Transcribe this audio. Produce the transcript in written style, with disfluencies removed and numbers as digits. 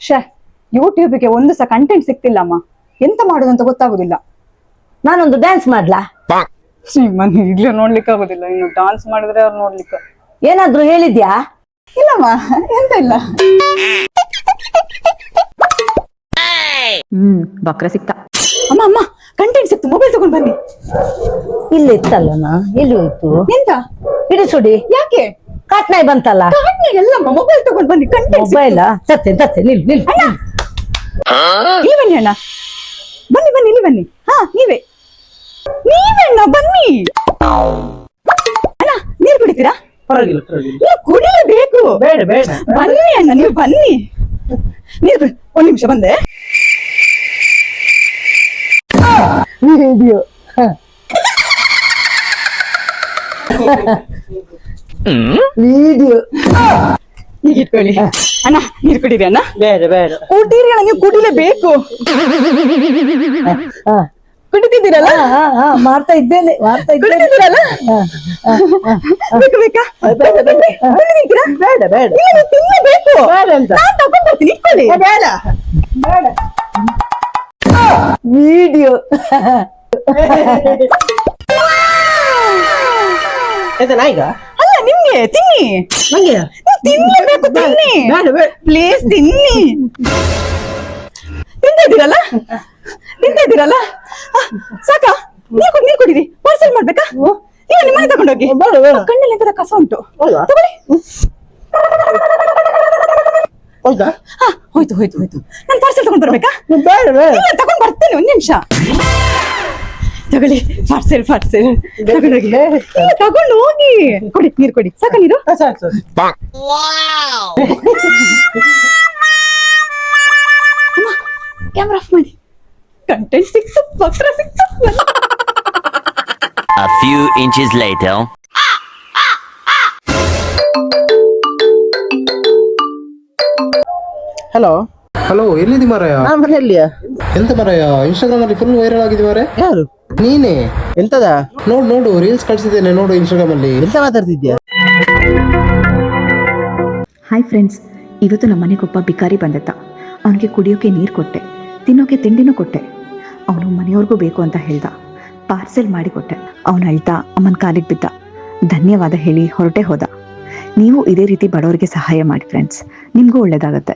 ಶೇ ಯೂಟ್ಯೂಬ್ಗೆ ಒಂದು ಸಹ ಕಂಟೆಂಟ್ ಸಿಕ್ತಿಲ್ಲಮ್ಮ. ಎಂತ ಮಾಡುದಂತ ಗೊತ್ತಾಗುದಿಲ್ಲ. ನಾನೊಂದು ಡ್ಯಾನ್ಸ್ ಮಾಡ್ಲಾ? ಮನೆ ಈಗ್ಲೂ ನೋಡ್ಲಿಕ್ಕೆ ಆಗುದಿಲ್ಲ, ಇನ್ನು ಡಾನ್ಸ್ ಮಾಡಿದ್ರೆ ಅವ್ರು ನೋಡ್ಲಿಕ್ಕೆ. ಏನಾದ್ರು ಹೇಳಿದ್ಯಾ? ಇಲ್ಲಮ್ಮ, ಎಂತ ಇಲ್ಲ. ಬಕ್ರ ಸಿಕ್ತ. ಅಮ್ಮ ಅಮ್ಮ ಕಂಟೆಂಟ್ ಸಿಕ್ತು, ಮೊಬೈಲ್ ತಗೊಂಡ್ ಬನ್ನಿ. ಇಲ್ಲಿ ಇತ್ತಲ್ಲನಾ, ಎಲ್ಲಿ ಹೋಯ್ತು? ಎಂತ ಹಿಡಿಸುಡಿ. ಯಾಕೆ? ಕಾಟ್ನಾಯಿ ಬಂತಲ್ಲ. ಎಲ್ಲಮ್ಮ ಮೊಬೈಲ್ ತಗೊಂಡ್ ಬನ್ನಿ, ಕಂಟೆಂಟ್. ಮೊಬೈಲ್ ತತ್ತೆ ನಿಲ್ ನಿಲ್. ಇಲ್ಲಿ ಬನ್ನಿ ಅಣ್ಣ, ಬನ್ನಿ ಬನ್ನಿ, ಇಲ್ಲಿ ಬನ್ನಿ. ಹಾ ನೀವೇ ಅಣ್ಣ, ಬನ್ನಿ ಅಣ್ಣ. ನೀರು ಕುಡಿತೀರಾ? ಕುಡಿಲೇಬೇಕು. ಬೇಡ ಬೇಡ, ಬನ್ನಿ ಅಣ್ಣ, ನೀವು ಬನ್ನಿ. ನೀರು ಕುಡಿ. ಒಂದ್ ನಿಮಿಷ ಬಂದೆ. ವಿಡಿಯೋ ವಿಡಿಯೋ ಈಗ ಇಟ್ಕೊಳ್ಳಿ ಅಣ್ಣ. ನೀರು ಕುಡೀರಿ ಅಣ್ಣ. ಬೇಡ ಬೇಡ, ಕುಡೀರಿ ಅಣ್ಣ, ನೀವು ಕುಡಿಲೇಬೇಕು. ಕುಡಿತಿದ್ದೀರಲ್ಲ? ಮಾಡ್ತಾ ಇದ್ದೇನೆ. ಕುಡಿತಿದ್ದೀರಲ್ಲ? ಬೇಕು ಬೇಕಾ? ಕುಡಿತಿದ್ದೀರಾ? ಬೇಡ ಬೇಡ, ನೀವು ತಿನ್ನಬೇಕು. ಬೇಡ ಅಂತ. ನಾನು ತಗೊಂಡ್ ಬರ್ತೀನಿ, ಇಟ್ಕೊಳ್ಳಿ. ಬೇಡ ಬೇಡ. ವಿಡಿಯೋ ನಾಯಿಗ ಅಲ್ಲ, ನಿಮ್ಗೆ ತಿನ್ನಿ. ನಂಗೆ ತಿನ್ಲೇಬೇಕು, ತಿನ್ನಿ. ಬೇಡ ಬೇಡ, ಪ್ಲೀಸ್ ತಿನ್ನಿ. ತಿಂತಿದ್ದೀರಲ್ಲ? ಸಾಕಾ? ನೀರು ಕುಡೀರಿ. ಪಾರ್ಸಲ್ ಮಾಡ್ಬೇಕಾ? ನೀವು ನಿಮ್ಮ ಮನೆ ತಗೊಂಡೋಗಿ. ಕಣ್ಣಲ್ಲಿ ಎಂತದ ಕಸ ಉಂಟು, ತಗೊಳ್ಳಿ. ಹೋಯ್ತು ನಾನು ಪಾರ್ಸಲ್ ತಗೊಂಡ್ ಬರ್ಬೇಕಾ? ಬೇಡ ಬೇಡ, ತಗೊಂಡ್ ಬರ್ತೇನೆ, ಒಂದ್ ನಿಮಿಷ. ತಗೊಳ್ಳಿ, ಪಾರ್ಸೆಲ್ ತಗೊಂಡೋಗಿ. ತಗೊಂಡು ಹೋಗಿ. ಕೊಡಿ, ನೀರು ಕೊಡಿ. ಸಾಕ ನೀರು? ಕ್ಯಾಮ್ರಾ ಆಫ್ ಮಾಡಿ. ಕಂಟೆಂಟ್ ಸಿಕ್ತು, ಬಕ್ರ ಸಿಕ್ತು. A few inches later. Hello hello, ಎಲ್ಲಿದಿ ಮಾರಾಯ? ನಾನ್ ಮನೆಯಲ್ಲಿಯ. ಎಂತ ಮಾರಾಯ, ಇನ್ಸ್ಟಾಗ್ರಾಮ್ ಅಲ್ಲಿ ಫುಲ್ ವೈರಲ್ ಆಗಿದೆ ಮಾರೆ. ಯಾರು? ನೀನೇ. ಎಂತದ? ನೋಡು ರೀಲ್ಸ್ ಕಳ್ಸಿದ್ದೇನೆ, ನೋಡು ಇನ್ಸ್ಟಾಗ್ರಾಮ್ ಅಲ್ಲಿ. ಎಂತ ಮಾತಾಡ್ತಿದ್ಯಾ? ಹಾಯ್ ಫ್ರೆಂಡ್ಸ್, ಇವತ್ತು ನಮ್ಮ ಮನೆಗೊಬ್ಬ ಬಿಕಾರಿ ಬಂದಿದ್ದ. ಅವನಿಗೆ ಕುಡಿಯೋಕೆ ನೀರು ಕೊಟ್ಟೆ, ತಿನ್ನೋಕೆ ತಿಂಡಿನೂ ಕೊಟ್ಟೆ. ಅವನು ಮನೆಯವ್ರಿಗೂ ಬೇಕು ಅಂತ ಹೇಳ್ದ. ಪಾರ್ಸೆಲ್ ಮಾಡಿ ಕೊಟ್ಟೆ. ಅವನು ಅಳ್ತಾ ಅಮ್ಮನ ಕಾಲಿಗೆ ಬಿದ್ದ. ಧನ್ಯವಾದ ಹೇಳಿ ಹೊರಟೆ ಹೋದ. ನೀವು ಇದೇ ರೀತಿ ಬಡವರಿಗೆ ಸಹಾಯ ಮಾಡಿ ಫ್ರೆಂಡ್ಸ್, ನಿಮಗೂ ಒಳ್ಳೇದಾಗತ್ತೆ.